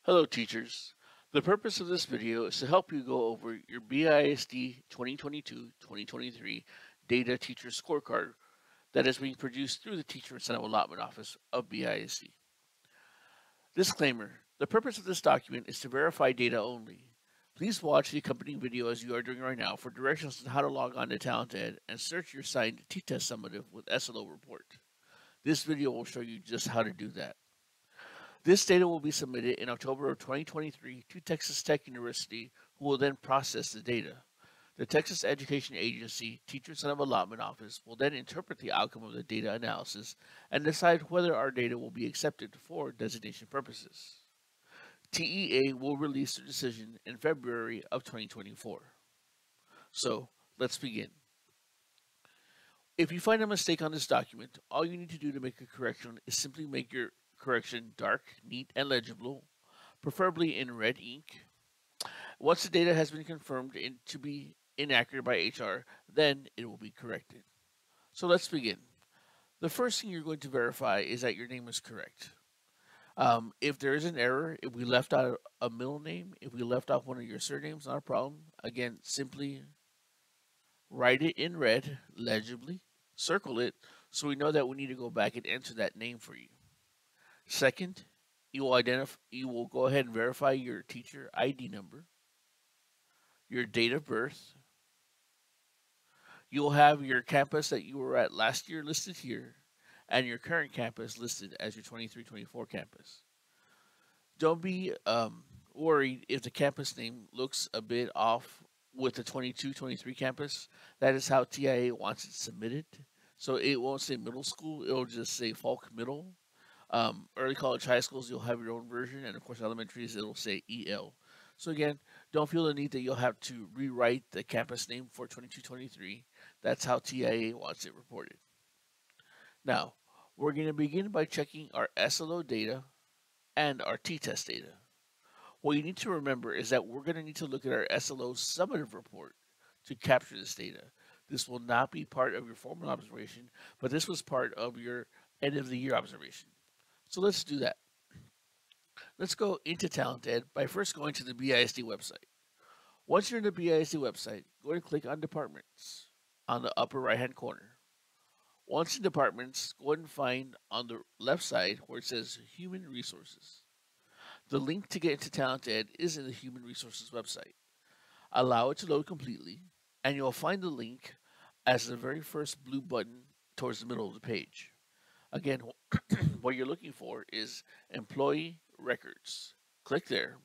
Hello teachers. The purpose of this video is to help you go over your BISD 2022-2023 Data Teacher Scorecard that is being produced through the Teacher Incentive Allotment Office of BISD. Disclaimer: the purpose of this document is to verify data only. Please watch the accompanying video as you are doing right now for directions on how to log on to TalentEd and search your signed T-Test summative with SLO report. This video will show you just how to do that. This data will be submitted in October of 2023 to Texas Tech University, who will then process the data. The Texas Education Agency Teacher Incentive Allotment Office will then interpret the outcome of the data analysis and decide whether our data will be accepted for designation purposes. TEA will release their decision in February of 2024. So, let's begin. If you find a mistake on this document, all you need to do to make a correction is simply make your correction dark, neat, and legible, preferably in red ink. Once the data has been confirmed to be inaccurate by HR, then it will be corrected. So let's begin. The first thing you're going to verify is that your name is correct. If there is an error, if we left out a middle name, if we left off one of your surnames, not a problem. Again, simply write it in red, legibly, circle it, so we know that we need to go back and enter that name for you. Second, you will go ahead and verify your teacher ID number, your date of birth. You'll have your campus that you were at last year listed here, and your current campus listed as your 23-24 campus. Don't be worried if the campus name looks a bit off with the 22-23 campus. That is how TIA wants it submitted. So it won't say middle school, it'll just say Falk Middle. Early college high schools, you'll have your own version, and of course elementaries, it'll say EL. So again, don't feel the need that you'll have to rewrite the campus name for 22-23. That's how TIA wants it reported. Now, we're going to begin by checking our SLO data and our T-test data. What you need to remember is that we're going to need to look at our SLO summative report to capture this data. This will not be part of your formal observation, but this was part of your end of the year observation. So let's do that. Let's go into TalentEd by first going to the BISD website. Once you're in the BISD website, go and click on Departments on the upper right-hand corner. Once in Departments, go ahead and find on the left side where it says Human Resources. The link to get into TalentEd is in the Human Resources website. Allow it to load completely, and you'll find the link as the very first blue button towards the middle of the page. Again, what you're looking for is Employee Records. Click there.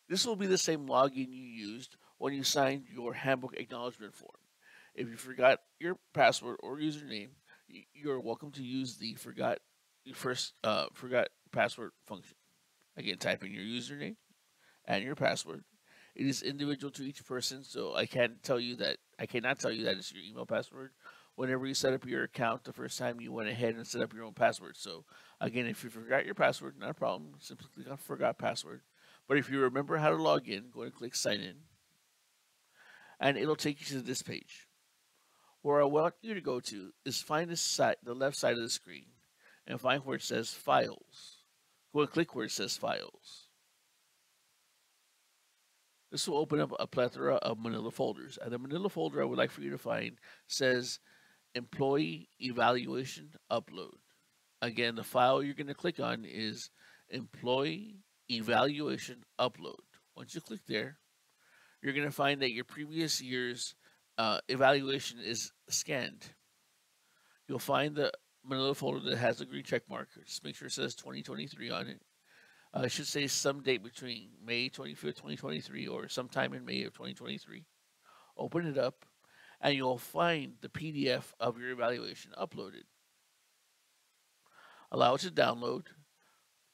This will be the same login you used when you signed your handbook acknowledgement form. If you forgot your password or username, you're welcome to use the forgot password function. Again, type in your username and your password. It is individual to each person, so I cannot tell you that it's your email password. Whenever you set up your account the first time, you went ahead and set up your own password. So again, if you forgot your password, not a problem. Simply click on forgot password. But if you remember how to log in, go ahead and click sign in. And it'll take you to this page. Where I want you to go to is find the left side of the screen and find where it says files. Go and click where it says files. This will open up a plethora of manila folders. And the manila folder I would like for you to find says Employee Evaluation Upload. Again, the file you're going to click on is Employee Evaluation Upload. Once you click there, you're going to find that your previous year's evaluation is scanned. You'll find the manila folder that has the green check mark. Just make sure it says 2023 on it. It should say some date between May 25th, 2023 or sometime in May of 2023. Open it up, and you'll find the PDF of your evaluation uploaded. Allow it to download.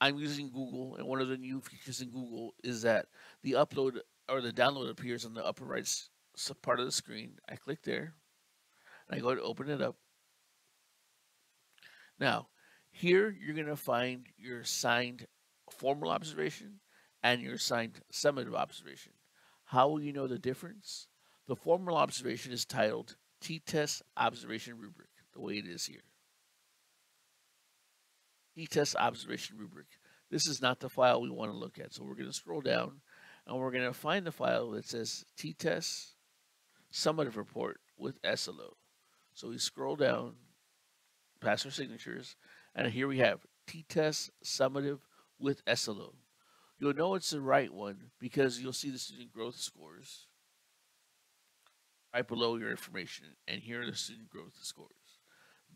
I'm using Google, and one of the new features in Google is that the upload or the download appears on the upper right part of the screen. I click there, and I go to open it up. Now, here you're going to find your signed formal observation and your signed summative observation. How will you know the difference? The formal observation is titled T-Test Observation Rubric, the way it is here. T-Test Observation Rubric. this is not the file we want to look at. So we're going to scroll down and we're going to find the file that says t-test summative report with SLO. So we scroll down past our signatures, and here we have t-test summative with SLO. You'll know it's the right one because you'll see the student growth scores right below your information, and here are the student growth scores.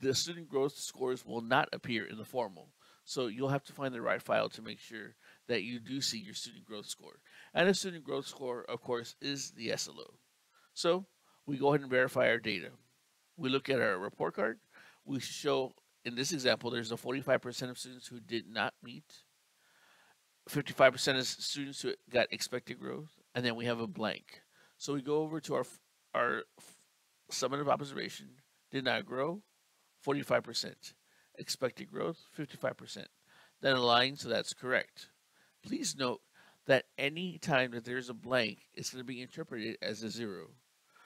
The student growth scores will not appear in the formal, so you'll have to find the right file to make sure that you do see your student growth score. And the student growth score, of course, is the SLO. So we go ahead and verify our data. We look at our report card. We show, in this example, there's a 45% of students who did not meet, 55% of students who got expected growth, and then we have a blank. So we go over to our summative observation, did not grow, 45%. Expected growth, 55%. That aligns, so that's correct. Please note that any time that there's a blank, it's going to be interpreted as a 0.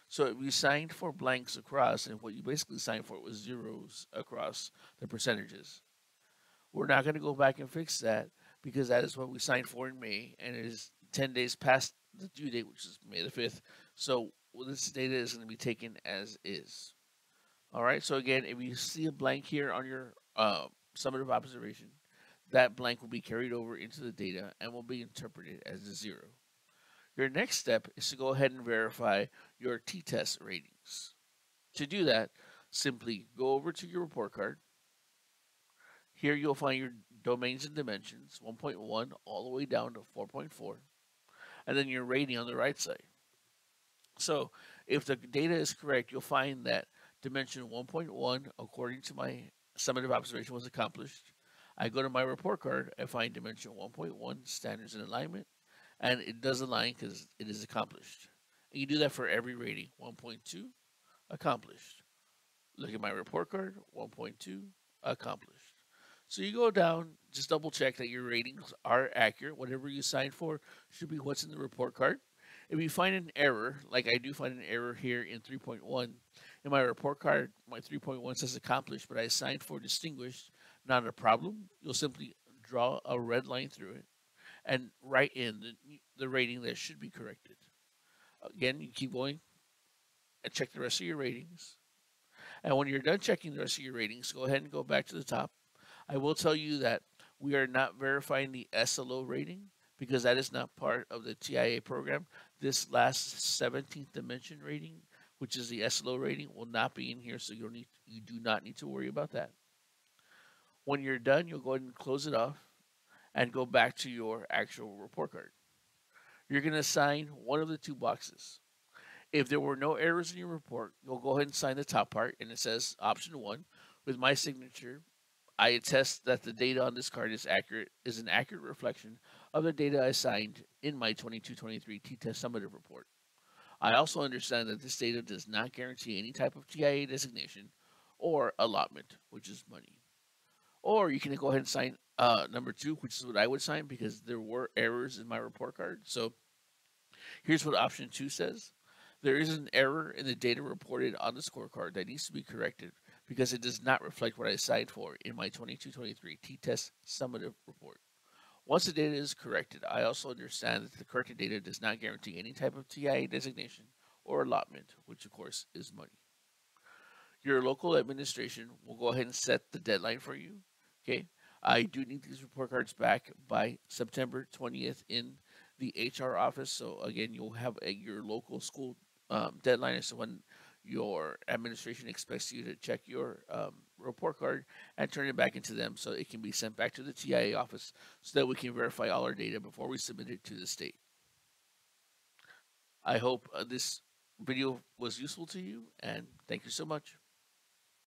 So we signed for blanks across, and what you basically signed for was zeros across the percentages. We're not going to go back and fix that because that is what we signed for in May, and it is 10 days past the due date, which is May the 5th. So this data is going to be taken as is. All right, so again, if you see a blank here on your summative observation, that blank will be carried over into the data and will be interpreted as a 0. Your next step is to go ahead and verify your t-test ratings. To do that, simply go over to your report card. Here you'll find your domains and dimensions, 1.1 all the way down to 4.4, and then your rating on the right side. So if the data is correct, you'll find that dimension 1.1, according to my summative observation, was accomplished. I go to my report card, I find dimension 1.1, standards and alignment, and it does align because it is accomplished. And you do that for every rating. 1.2, accomplished. Look at my report card, 1.2, accomplished. So you go down, just double check that your ratings are accurate. Whatever you signed for should be what's in the report card. If you find an error, like I do find an error here in 3.1, in my report card, my 3.1 says accomplished, but I signed for distinguished, not a problem. You'll simply draw a red line through it and write in the rating that should be corrected. Again, you keep going and check the rest of your ratings. And when you're done checking the rest of your ratings, go ahead and go back to the top. I will tell you that we are not verifying the SLO rating because that is not part of the TIA program. This last 17th dimension rating, which is the SLO rating, will not be in here, so you do not need to worry about that. When you're done, you'll go ahead and close it off and go back to your actual report card. You're going to sign one of the two boxes. If there were no errors in your report, you'll go ahead and sign the top part, and it says option 1 with my signature. I attest that the data on this card is an accurate reflection of the data I signed in my 22-23 t-test summative report. I also understand that this data does not guarantee any type of TIA designation or allotment, which is money. Or you can go ahead and sign number 2, which is what I would sign because there were errors in my report card. So here's what option 2 says. There is an error in the data reported on the scorecard that needs to be corrected because it does not reflect what I signed for in my 22-23 t-test summative report. Once the data is corrected, I also understand that the corrected data does not guarantee any type of TIA designation or allotment, which of course is money. Your local administration will go ahead and set the deadline for you. Okay, I do need these report cards back by September 20th in the HR office. So again, you'll have your local school deadline as to when your administration expects you to check your report card and turn it back into them so it can be sent back to the TIA office so that we can verify all our data before we submit it to the state. I hope this video was useful to you, and thank you so much.